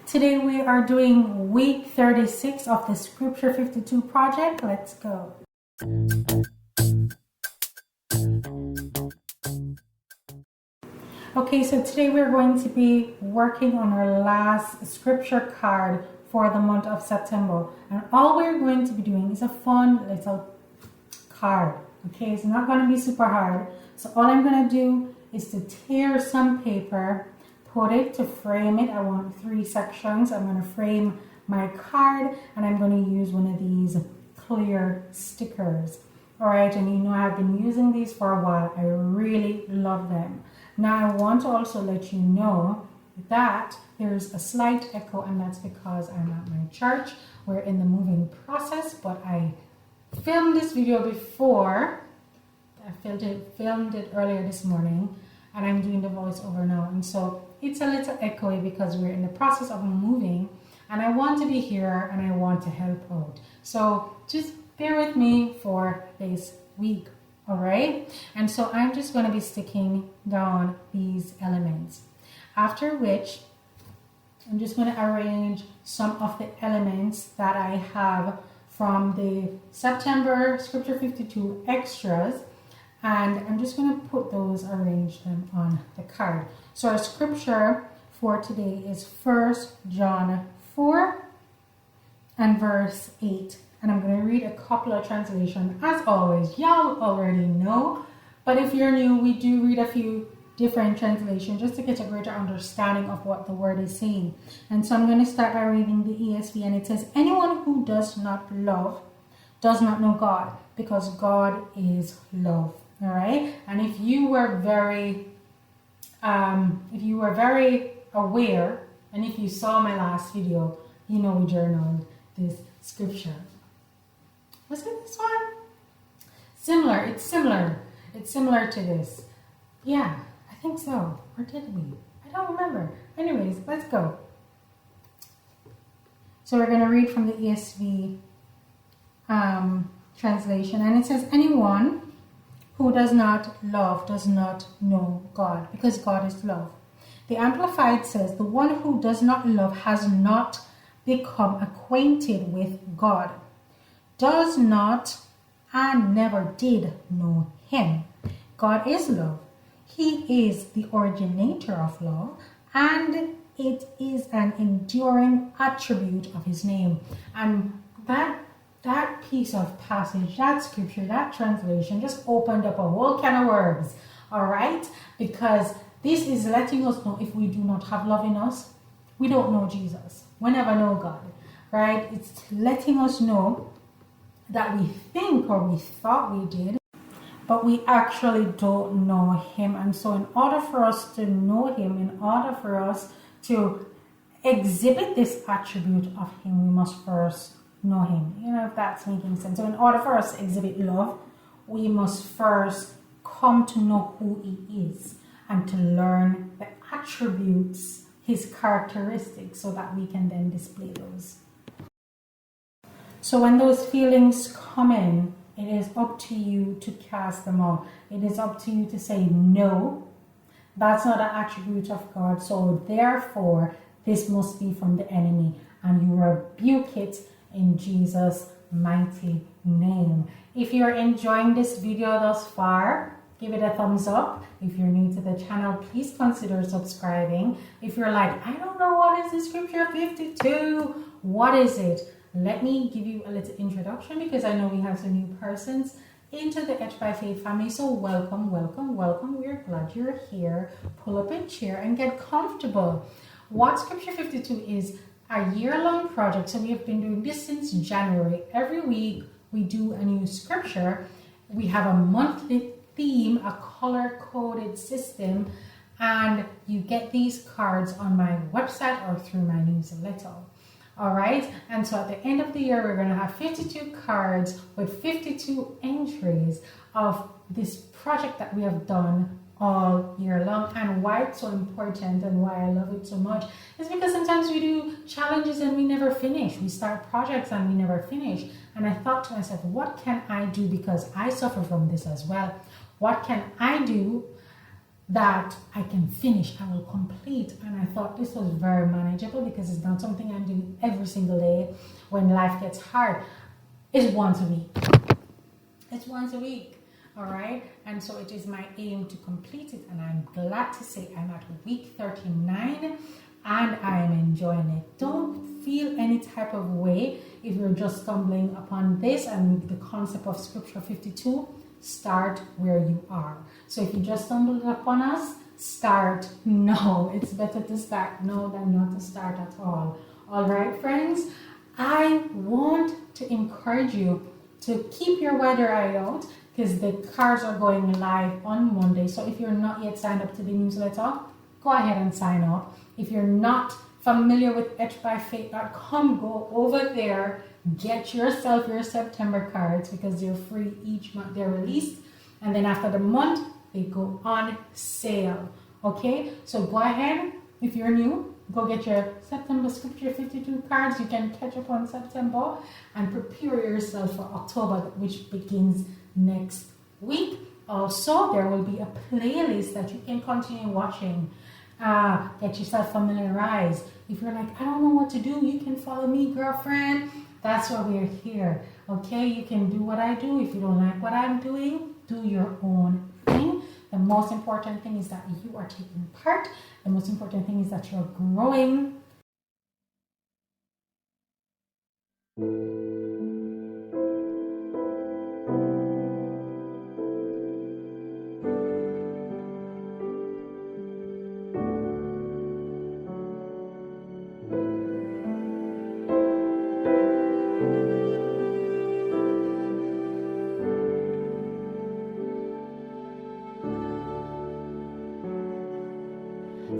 Today we are doing week 36 of the Scripture 52 project. Let's go. Okay, so today we're going to be working on our last scripture card for the month of September. And all we're going to be doing is a fun little card. Okay, it's not going to be super hard. So all I'm going to do is to tear some paper, put it to frame it. I want 3 sections. I'm going to frame my card and I'm going to use one of these clear stickers. All right, and you know I've been using these for a while. I really love them. Now I want to also let you know that there's a slight echo, and that's because I'm at my church. We're in the moving process, but I filmed this video before. I filmed it earlier this morning, and I'm doing the voiceover now, and so it's a little echoey because we're in the process of moving, and I want to be here and I want to help out. So just bear with me for this week. All right, and so I'm just going to be sticking down these elements, after which I'm just going to arrange some of the elements that I have from the September Scripture 52 extras, and I'm just going to arrange them on the card. So our scripture for today is 1 John 4 and verse 8. And I'm going to read a couple of translations. As always, y'all already know. But if you're new, we do read a few different translations just to get a greater understanding of what the word is saying. And so I'm going to start by reading the ESV. And it says, anyone who does not love does not know God, because God is love. All right. And if you were very aware, and if you saw my last video, you know we journaled this scripture. Was it this one? Similar. It's similar to this. Yeah, I think so. Or did we? I don't remember. Anyways, let's go. So we're going to read from the ESV translation. And it says, anyone who does not love does not know God, because God is love. The Amplified says, the one who does not love has not become acquainted with God, does not and never did know him. God is love. He is the originator of love, and it is an enduring attribute of his name. And that piece of passage, that scripture, that translation just opened up a whole can of worms, all right? Because this is letting us know if we do not have love in us, we don't know Jesus. We never know God, right? It's letting us know that we think or we thought we did, but we actually don't know him. And so in order for us to know him, in order for us to exhibit this attribute of him, we must first know him. You know, if that's making sense. So in order for us to exhibit love, we must first come to know who he is and to learn the attributes, his characteristics, so that we can then display those. So when those feelings come in, it is up to you to cast them out. It is up to you to say, no, that's not an attribute of God. So therefore, this must be from the enemy. And you rebuke it in Jesus' mighty name. If you're enjoying this video thus far, give it a thumbs up. If you're new to the channel, please consider subscribing. If you're like, I don't know what is the Scripture 52, what is it? Let me give you a little introduction, because I know we have some new persons into the Etched by Faith family. So welcome. We're glad you're here. Pull up a chair and get comfortable. What Scripture 52 is a year-long project. So we have been doing this since January. Every week we do a new scripture. We have a monthly theme, a color-coded system, and you get these cards on my website or through my newsletter. All right, and so at the end of the year, we're going to have 52 cards with 52 entries of this project that we have done all year long. And why it's so important and why I love it so much is because sometimes we do challenges and we never finish. We start projects and we never finish. And I thought to myself, what can I do? Because I suffer from this as well. What can I do that I can finish, I will complete. And I thought this was very manageable because it's not something I'm doing every single day when life gets hard. It's once a week. It's once a week. All right. And so it is my aim to complete it. And I'm glad to say I'm at week 39 and I am enjoying it. Don't feel any type of way if you're just stumbling upon this and the concept of scripture 52. Start where you are. So if you just stumbled upon us, start now. It's better to start now than not to start at all. All right, friends, I want to encourage you to keep your weather eye out because the cards are going live on Monday. So if you're not yet signed up to the newsletter, go ahead and sign up. If you're not familiar with etchedbyfaith.com, go over there. Get yourself your September cards because they're free each month. They're released, and then after the month they go on sale. Okay, so go ahead. If you're new, go get your September Scripture 52 cards. You can catch up on September and prepare yourself for October, which begins next week. Also, there will be a playlist that you can continue watching. Get yourself familiarized. If you're like, I don't know what to do, you can follow me, girlfriend. That's why we're here. Okay, you can do what I do. If you don't like what I'm doing, do your own thing. The most important thing is that you are taking part. The most important thing is that you're growing.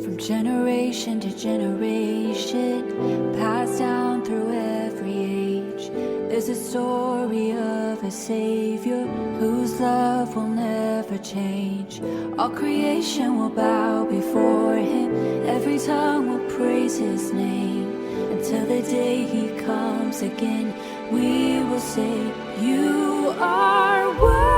From generation to generation, passed down through every age, there's a story of a Savior whose love will never change. All creation will bow before Him, every tongue will praise His name. Until the day He comes again, we will say, You are worthy.